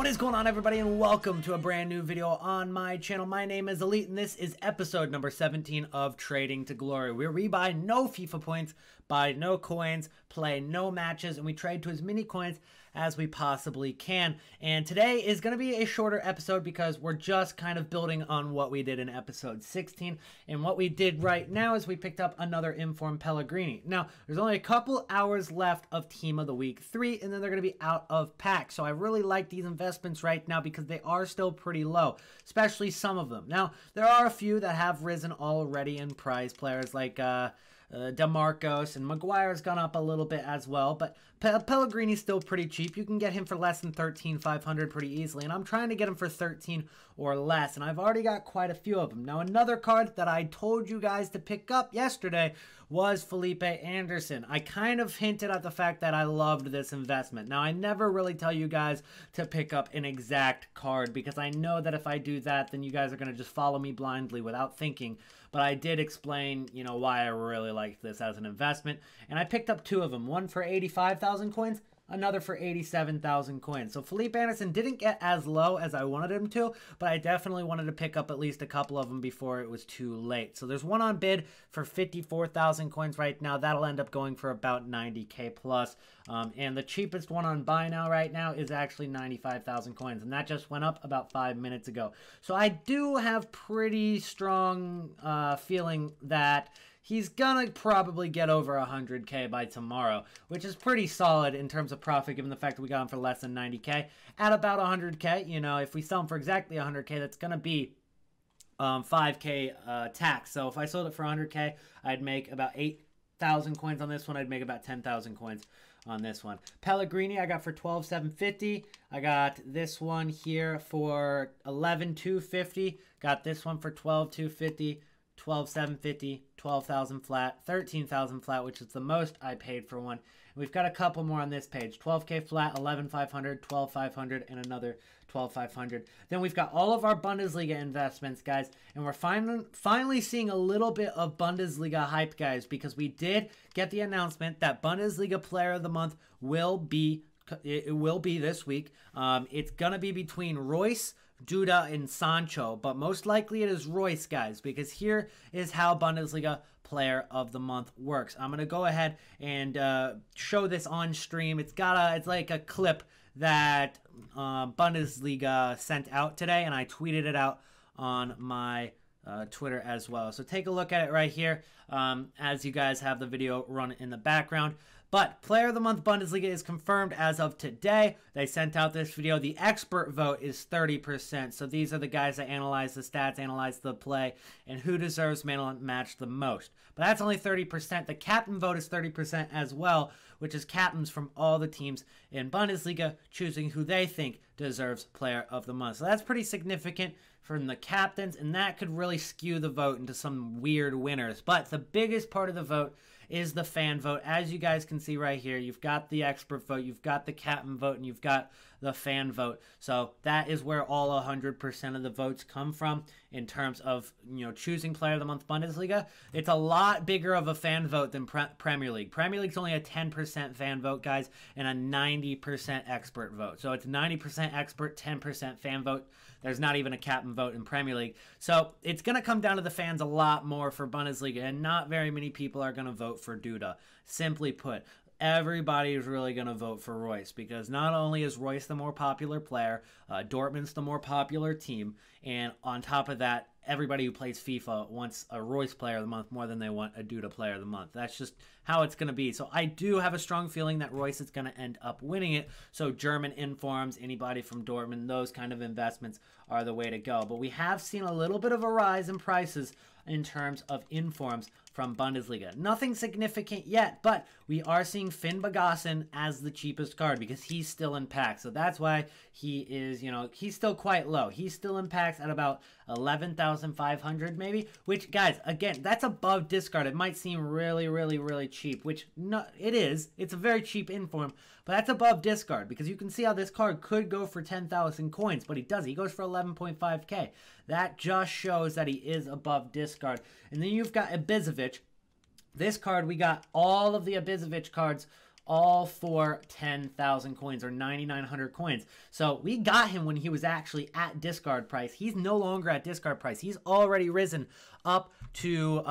What is going on, everybody, and welcome to a brand new video on my channel. My name is ELYYT, and this is episode number 17 of Trading to Glory, where we buy no FIFA points, buy no coins, play no matches, and we trade to as many coins as we possibly can. And today is going to be a shorter episode because we're just kind of building on what we did in episode 16. And what we did right now is we picked up another informed Pellegrini. Now, there's only a couple hours left of Team of the Week 3, and then they're going to be out of pack. So I really like these investments right now because they are still pretty low, especially some of them. Now, there are a few that have risen already in price, players like DeMarcos, and Maguire's gone up a little bit as well, but Pellegrini's still pretty cheap. You can get him for less than 13,500 pretty easily, and I'm trying to get him for 13 or less, and I've already got quite a few of them. Now, another card that I told you guys to pick up yesterday was Felipe Anderson. I kind of hinted at the fact that I loved this investment. Now, I never really tell you guys to pick up an exact card because I know that if I do that, then you guys are going to just follow me blindly without thinking, but I did explain, you know, why I really liked this as an investment, and I picked up two of them, one for 85,000 coins, another for 87,000 coins. So Felipe Anderson didn't get as low as I wanted him to, but I definitely wanted to pick up at least a couple of them before it was too late. So there's one on bid for 54,000 coins right now. That'll end up going for about 90k plus. And the cheapest one on buy now right now is actually 95,000 coins, and that just went up about 5 minutes ago. So I do have pretty strong feeling that he's gonna probably get over 100k by tomorrow, which is pretty solid in terms of profit given the fact that we got him for less than 90k. At about 100k, you know, if we sell him for exactly 100k, that's gonna be 5k tax. So if I sold it for 100k, I'd make about 8,000 coins on this one. I'd make about 10,000 coins on this one. Pellegrini I got for 12,750. I got this one here for 11,250. Got this one for 12,250. 12,750, 12,000 flat, 13,000 flat, which is the most I paid for one. And we've got a couple more on this page. 12k flat, 11,500, 12,500, and another 12,500. Then we've got all of our Bundesliga investments, guys, and we're finally seeing a little bit of Bundesliga hype, guys, because we did get the announcement that Bundesliga Player of the Month will be this week. It's gonna be between Royce, Duda, and Sancho, but most likely it is Royce, guys, because here is how Bundesliga Player of the Month works. I'm gonna go ahead and show this on stream. It's like a clip that Bundesliga sent out today, and I tweeted it out on my Twitter as well. So take a look at it right here as you guys have the video run in the background. But Player of the Month Bundesliga is confirmed as of today. They sent out this video. The expert vote is 30%. So these are the guys that analyze the stats, analyze the play, and who deserves man of the match the most. But that's only 30%. The captain vote is 30% as well, which is captains from all the teams in Bundesliga choosing who they think deserves Player of the Month. So that's pretty significant from the captains, and that could really skew the vote into some weird winners. But the biggest part of the vote is the fan vote. As you guys can see right here, you've got the expert vote, you've got the captain vote, and you've got the fan vote. So that is where all 100% of the votes come from in terms of, you know, choosing Player of the Month Bundesliga. It's a lot bigger of a fan vote than Premier League. Premier League's only a 10% fan vote, guys, and a 90% expert vote. So it's 90% expert, 10% fan vote. There's not even a captain vote in Premier League. So it's going to come down to the fans a lot more for Bundesliga, and not very many people are going to vote for Duda. Simply put, everybody is really going to vote for Royce because not only is Royce the more popular player, Dortmund's the more popular team, and on top of that, everybody who plays FIFA wants a Royce Player of the Month more than they want a Duda Player of the Month. That's just how it's going to be. So I do have a strong feeling that Royce is going to end up winning it. So German informs, anybody from Dortmund, those kind of investments are the way to go. But we have seen a little bit of a rise in prices in terms of informs from Bundesliga. Nothing significant yet, but we are seeing Finn Bogason as the cheapest card because he's still in packs. So that's why he is, you know, he's still quite low. He's still in packs at about 11,500 maybe, which, guys, again, that's above discard. It might seem really, really, really cheap, which no, it is. It's a very cheap inform, but that's above discard because you can see how this card could go for 10,000 coins, but he doesn't. He goes for 11.5k. That just shows that he is above discard. And then you've got Ibisevic. This card, we got all of the Ibisevic cards all for 10,000 coins or 9,900 coins. So we got him when he was actually at discard price. He's no longer at discard price. He's already risen up to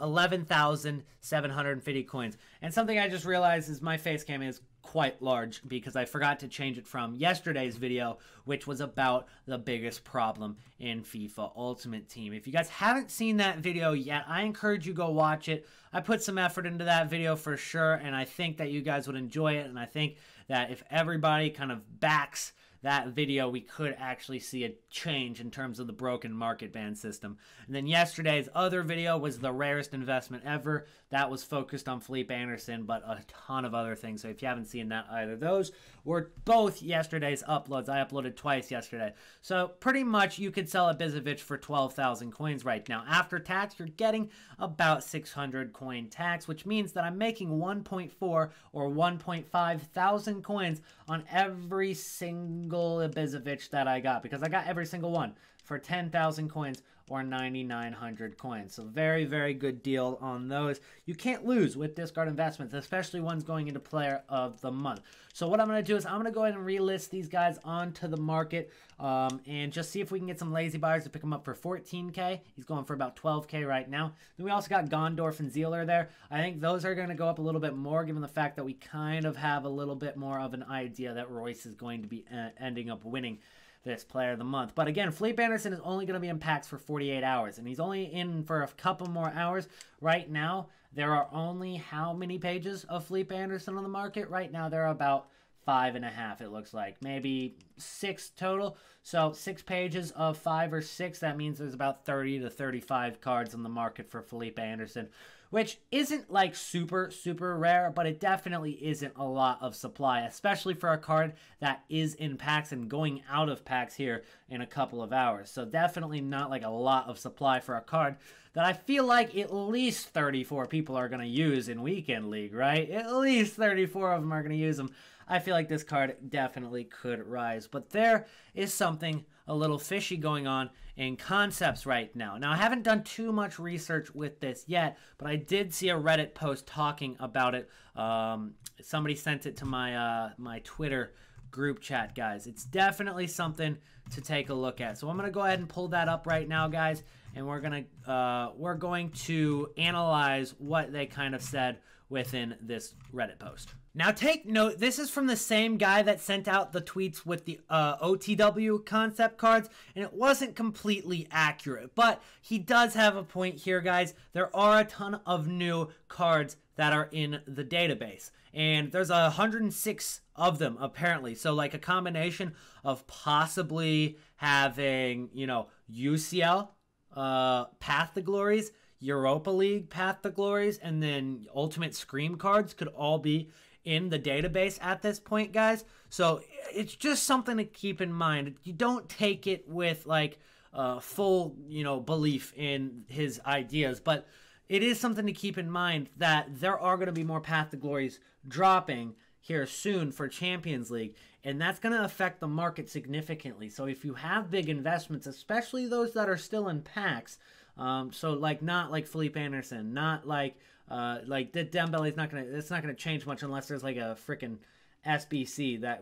11,750 coins. And something I just realized is my face cam is quite large because I forgot to change it from yesterday's video, which was about the biggest problem in FIFA Ultimate Team. If you guys haven't seen that video yet, I encourage you go watch it. I put some effort into that video for sure, and I think that you guys would enjoy it, and I think that if everybody kind of backs that video, we could actually see a change in terms of the broken market ban system. And then yesterday's other video was the rarest investment ever. That was focused on Felipe Anderson, but a ton of other things. So if you haven't seen that either, those were both yesterday's uploads. I uploaded twice yesterday. So pretty much you could sell a Bizovic for 12,000 coins right now. After tax, you're getting about 600 coin tax, which means that I'm making 1.4 or 1.5 thousand coins on every single Bizovic that I got, because I got every single one for 10,000 coins or 9,900 coins. So very, very good deal on those. You can't lose with discard investments, especially ones going into player of the month. So what I'm going to do is I'm going to go ahead and relist these guys onto the market and just see if we can get some lazy buyers to pick them up for 14K. He's going for about 12K right now. Then we also got Gondorf and Zieler there. I think those are going to go up a little bit more given the fact that we kind of have a little bit more of an idea that Royce is going to be ending up winning this player of the month. But again, Felipe Anderson is only going to be in packs for 48 hours, and he's only in for a couple more hours. Right now, there are only how many pages of Felipe Anderson on the market? Right now, there are about 5.5, it looks like. Maybe 6 total. So 6 pages of 5 or 6, that means there's about 30 to 35 cards on the market for Felipe Anderson, which isn't like super, super rare, but it definitely isn't a lot of supply, especially for a card that is in packs and going out of packs here in a couple of hours. So definitely not like a lot of supply for a card that I feel like at least 34 people are going to use in Weekend League, right? At least 34 of them are going to use them. I feel like this card definitely could rise. But there is something a little fishy going on in concepts right now. Now, I haven't done too much research with this yet, but I did see a Reddit post talking about it. Somebody sent it to my my Twitter group chat, guys. It's definitely something to take a look at. So I'm going to go ahead and pull that up right now, guys, and we're going to analyze what they kind of said within this Reddit post. Now take note, this is from the same guy that sent out the tweets with the OTW concept cards, and it wasn't completely accurate, but he does have a point here, guys. There are a ton of new cards that are in the database, and there's 106 of them apparently. So like a combination of possibly having, you know, UCL, Path to Glories, Europa League Path to Glories, and then Ultimate Scream cards could all be in the database at this point, guys. So it's just something to keep in mind. You don't take it with like full, you know, belief in his ideas, but it is something to keep in mind that there are going to be more Path to Glories dropping here soon for Champions League, and that's going to affect the market significantly. So if you have big investments, especially those that are still in packs, so like not like Felipe Anderson, not like Dembele's not gonna, it's not gonna change much unless there's like a freaking SBC that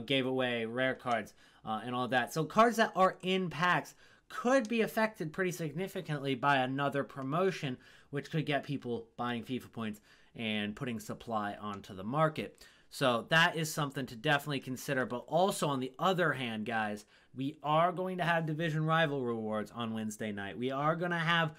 gave away rare cards and all that. So cards that are in packs could be affected pretty significantly by another promotion, which could get people buying FIFA points and putting supply onto the market. So that is something to definitely consider. But also on the other hand, guys, we are going to have Division Rival rewards on Wednesday night. We are going to have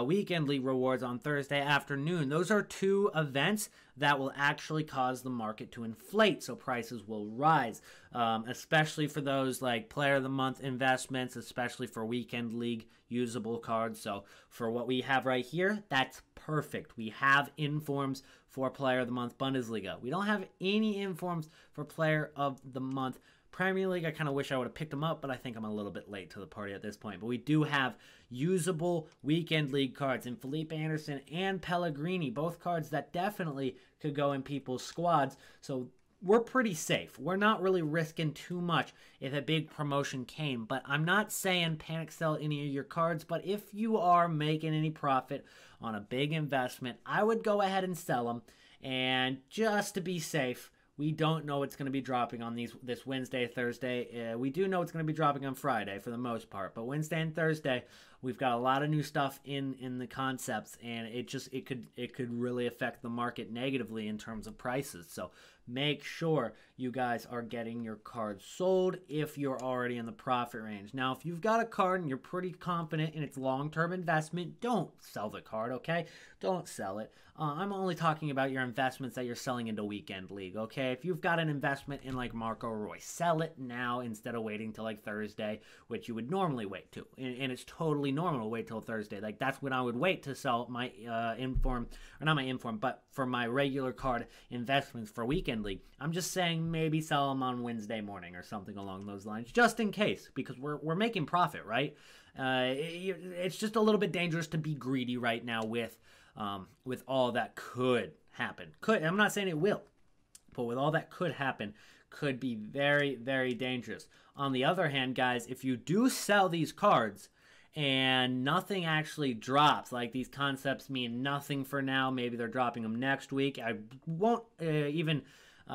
Weekend League rewards on Thursday afternoon. Those are 2 events that will actually cause the market to inflate, so prices will rise, especially for those like Player of the Month investments, especially for Weekend League usable cards. So for what we have right here, that's perfect. We have informs for Player of the Month Bundesliga. We don't have any informs for Player of the Month Premier League. I kind of wish I would have picked them up, but I think I'm a little bit late to the party at this point. But we do have usable Weekend League cards in Felipe Anderson and Pellegrini, both cards that definitely could go in people's squads. So we're pretty safe. We're not really risking too much if a big promotion came. But I'm not saying panic sell any of your cards, but if you are making any profit on a big investment, I would go ahead and sell them And just to be safe, we don't know what's going to be dropping on this Wednesday, Thursday. We do know it's going to be dropping on Friday for the most part, but Wednesday and Thursday, we've got a lot of new stuff in the concepts, and it could really affect the market negatively in terms of prices. So make sure you guys are getting your cards sold if you're already in the profit range. Now, if you've got a card and you're pretty confident in its long-term investment, don't sell the card, okay? Don't sell it. I'm only talking about your investments that you're selling into Weekend League, okay? If you've got an investment in like Marco Roy, sell it now instead of waiting till like Thursday, which you would normally wait to. And it's totally normal to wait till Thursday. Like, that's when I would wait to sell my but for my regular card investments for Weekend League. I'm just saying maybe sell them on Wednesday morning or something along those lines, just in case, because we're making profit, right? It's just a little bit dangerous to be greedy right now with all that could happen. I'm not saying it will, but with all that could happen, could be very, very dangerous. On the other hand, guys, if you do sell these cards and nothing actually drops, like these concepts mean nothing for now, maybe they're dropping them next week. I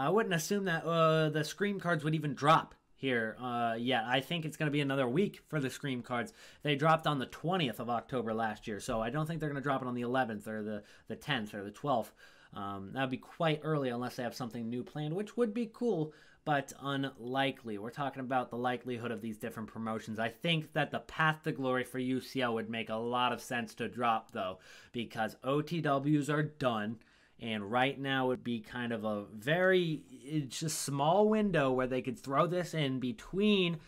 wouldn't assume that the Scream cards would even drop here yet. I think it's going to be another week for the Scream cards. They dropped on the 20th of October last year, so I don't think they're going to drop it on the 11th or the 10th or the 12th. That would be quite early unless they have something new planned, which would be cool, but unlikely. We're talking about the likelihood of these different promotions. I think that the Path to Glory for UCL would make a lot of sense to drop, though, because OTWs are done. And right now would be kind of a it's just small window where they could throw this in between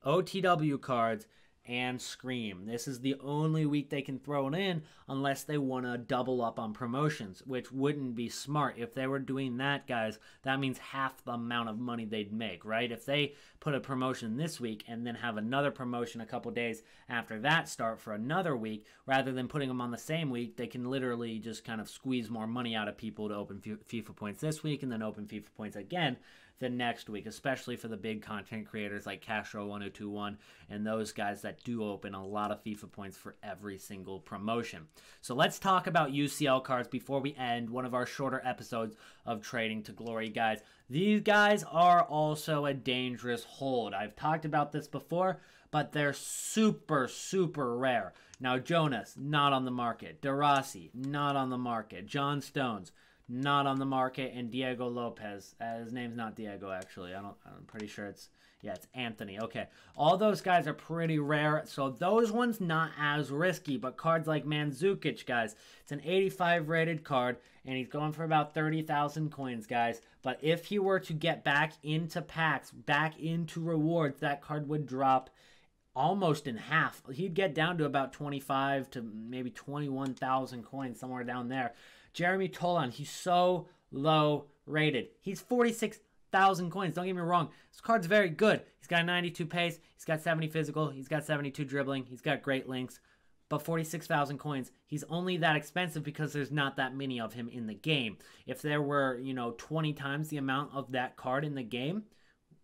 OTW cards and Scream. This is the only week they can throw it in unless they want to double up on promotions, which wouldn't be smart. If they were doing that, guys, that means half the amount of money they'd make, right? If they put a promotion this week and then have another promotion a couple days after that start for another week, rather than putting them on the same week, they can literally just kind of squeeze more money out of people to open FIFA points this week and then open FIFA points again the next week, especially for the big content creators like Castro1021 and those guys that do open a lot of FIFA points for every single promotion. So let's talk about UCL cards before we end one of our shorter episodes of Trading to Glory, guys. These guys are also a dangerous hold. I've talked about this before, but they're super, super rare. Now, Jonas, not on the market. DeRossi, not on the market. John Stones, not on the market. And Diego Lopez, his name's not Diego, actually. I'm pretty sure it's Anthony. Okay, all those guys are pretty rare, so those ones not as risky. But cards like Mandzukic, guys, it's an 85 rated card, and he's going for about 30,000 coins, guys. But if he were to get back into packs, back into rewards, that card would drop almost in half. He'd get down to about 25 to maybe 21,000 coins, somewhere down there. Jeremy Tolan, he's so low rated. He's 46,000 coins. Don't get me wrong. This card's very good. He's got 92 pace. He's got 70 physical. He's got 72 dribbling. He's got great links. But 46,000 coins, he's only that expensive because there's not that many of him in the game. If there were, 20 times the amount of that card in the game,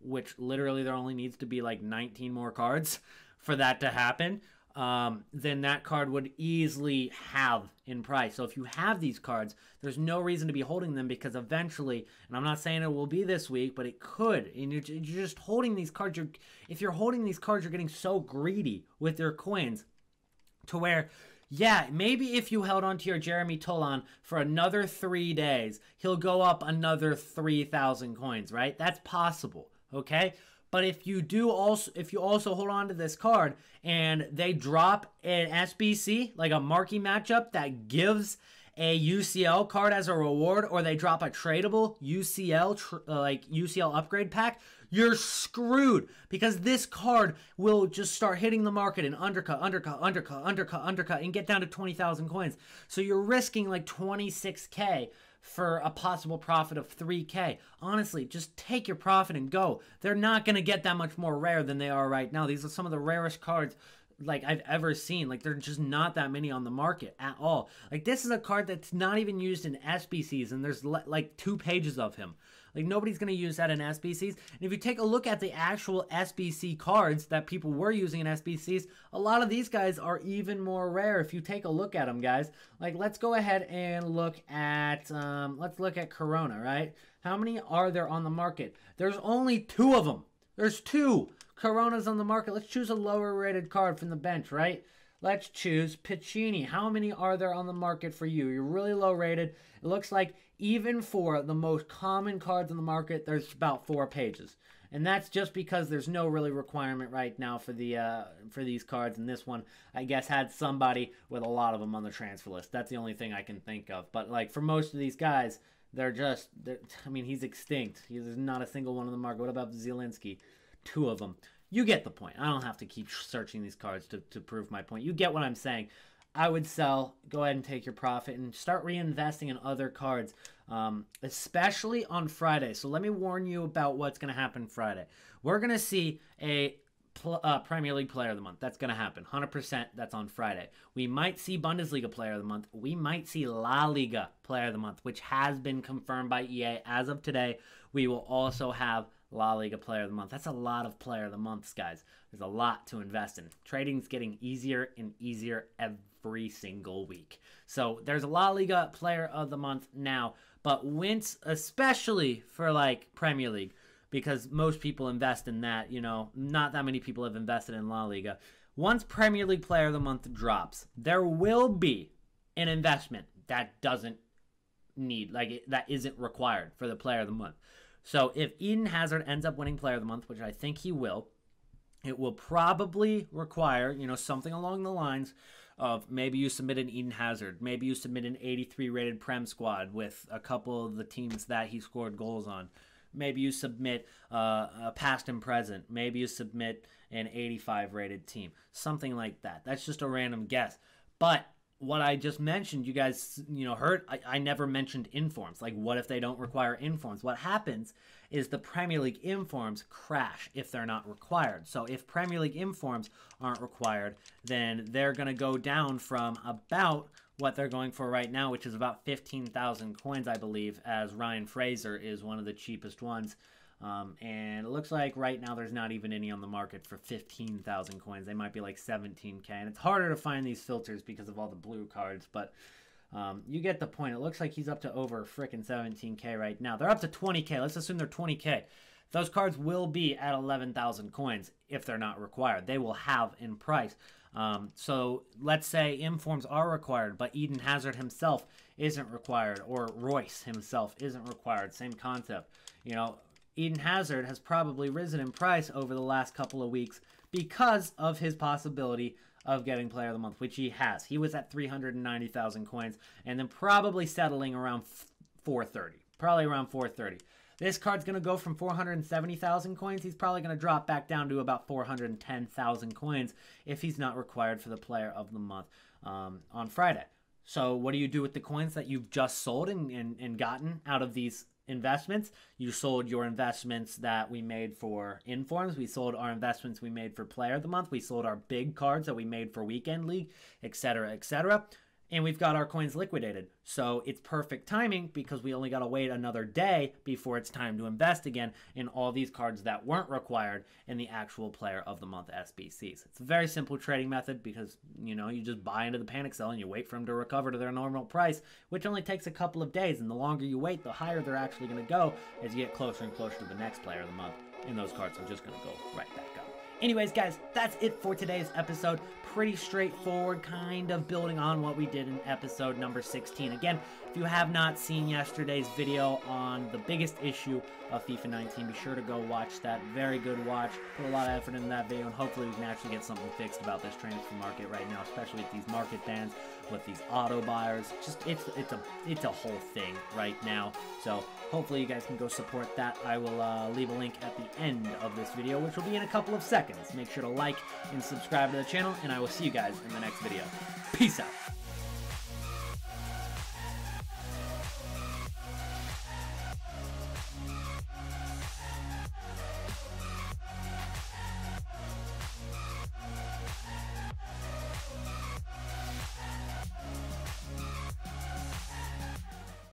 which literally there only needs to be like 19 more cards for that to happen, then that card would easily halve in price. So if you have these cards, there's no reason to be holding them, because eventually, and I'm not saying it will be this week, but it could. And you're just holding these cards. If you're holding these cards, you're getting so greedy with your coins to where, yeah, maybe if you held on to your Jeremy Tolan for another 3 days, he'll go up another 3,000 coins, right? That's possible, okay? But if you also hold on to this card and they drop an SBC, like a marquee matchup that gives a UCL card as a reward, or they drop a tradable UCL upgrade pack, you're screwed, because this card will just start hitting the market and undercut, and get down to 20,000 coins. So you're risking like 26K for a possible profit of 3K. Honestly, just take your profit and go. They're not going to get that much more rare than they are right now. These are some of the rarest cards like I've ever seen. Like, there's just not that many on the market at all. Like, this is a card that's not even used in SBCs, and there's like 2 pages of him. Like, nobody's going to use that in SBCs. And if you take a look at the actual SBC cards that people were using in SBCs, a lot of these guys are even more rare if you take a look at them, guys. Like, let's go ahead and look at, let's look at Corona, right? How many are there on the market? There's only 2 of them. There's 2 Coronas on the market. Let's choose a lower rated card from the bench, right? Let's choose Piccini. How many are there on the market for you? You're really low rated. It looks like even for the most common cards on the market, there's about 4 pages. And that's just because there's no really requirement right now for these cards. And this one, I guess, had somebody with a lot of them on the transfer list. That's the only thing I can think of. But like for most of these guys, I mean, he's extinct. There's not a single one on the market. What about Zielinski? 2 of them. You get the point. I don't have to keep searching these cards to prove my point. You get what I'm saying. I would sell, go ahead and take your profit, and start reinvesting in other cards, especially on Friday. So let me warn you about what's going to happen Friday. We're going to see a Premier League Player of the Month. That's going to happen. 100% that's on Friday. We might see Bundesliga Player of the Month. We might see La Liga Player of the Month, which has been confirmed by EA as of today. We will also have La Liga Player of the Month. That's a lot of Player of the Months, guys. There's a lot to invest in. Trading's getting easier and easier every single week. So there's a La Liga Player of the Month now, but once, especially for like Premier League, because most people invest in that, you know, not that many people have invested in La Liga. Once Premier League Player of the Month drops, there will be an investment that doesn't need, like, that isn't required for the Player of the Month. So if Eden Hazard ends up winning Player of the Month, which I think he will, it will probably require, you know, something along the lines of maybe you submit an Eden Hazard, maybe you submit an 83 rated Prem squad with a couple of the teams that he scored goals on. Maybe you submit a past and present. Maybe you submit an 85 rated team. Something like that. That's just a random guess. But what I just mentioned, you guys, you know, heard, I never mentioned informs. Like, what if they don't require informs? What happens is the Premier League informs crash if they're not required. So if Premier League informs aren't required, then they're going to go down from about what they're going for right now, which is about 15,000 coins, I believe, as Ryan Fraser is one of the cheapest ones. And it looks like right now there's not even any on the market for 15,000 coins. They might be like 17K. And it's harder to find these filters because of all the blue cards. But you get the point. It looks like he's up to over frickin' 17K right now. They're up to 20K. Let's assume they're 20K. Those cards will be at 11,000 coins if they're not required. They will have in price. So let's say informs are required, but Eden Hazard himself isn't required, or Royce himself isn't required. Same concept. You know, Eden Hazard has probably risen in price over the last couple of weeks because of his possibility of getting Player of the Month, which he has. He was at 390,000 coins and then probably settling around 430. Probably around 430. This card's going to go from 470,000 coins. He's probably going to drop back down to about 410,000 coins if he's not required for the Player of the Month on Friday. So what do you do with the coins that you've just sold and gotten out of these investments? You sold your investments that we made for informs. We sold our investments we made for Player of the Month. We sold our big cards that we made for Weekend League, etc., etc. And we've got our coins liquidated. So it's perfect timing because we only got to wait another day before it's time to invest again in all these cards that weren't required in the actual Player of the Month SBCs. It's a very simple trading method because, you know, you just buy into the panic sell and you wait for them to recover to their normal price, which only takes a couple of days. And the longer you wait, the higher they're actually going to go as you get closer and closer to the next Player of the Month. And those cards are just going to go right back up. Anyways, guys, that's it for today's episode. Pretty straightforward, kind of building on what we did in episode number 16. Again, if you have not seen yesterday's video on the biggest issue of FIFA 19, be sure to go watch that. Very good watch. Put a lot of effort into that video, and hopefully we can actually get something fixed about this transfer market right now, especially with these market bans, with these auto buyers. Just it's a whole thing right now. So hopefully you guys can go support that. I will leave a link at the end of this video, which will be in a couple of seconds. Make sure to like and subscribe to the channel, and I will see you guys in the next video. Peace out.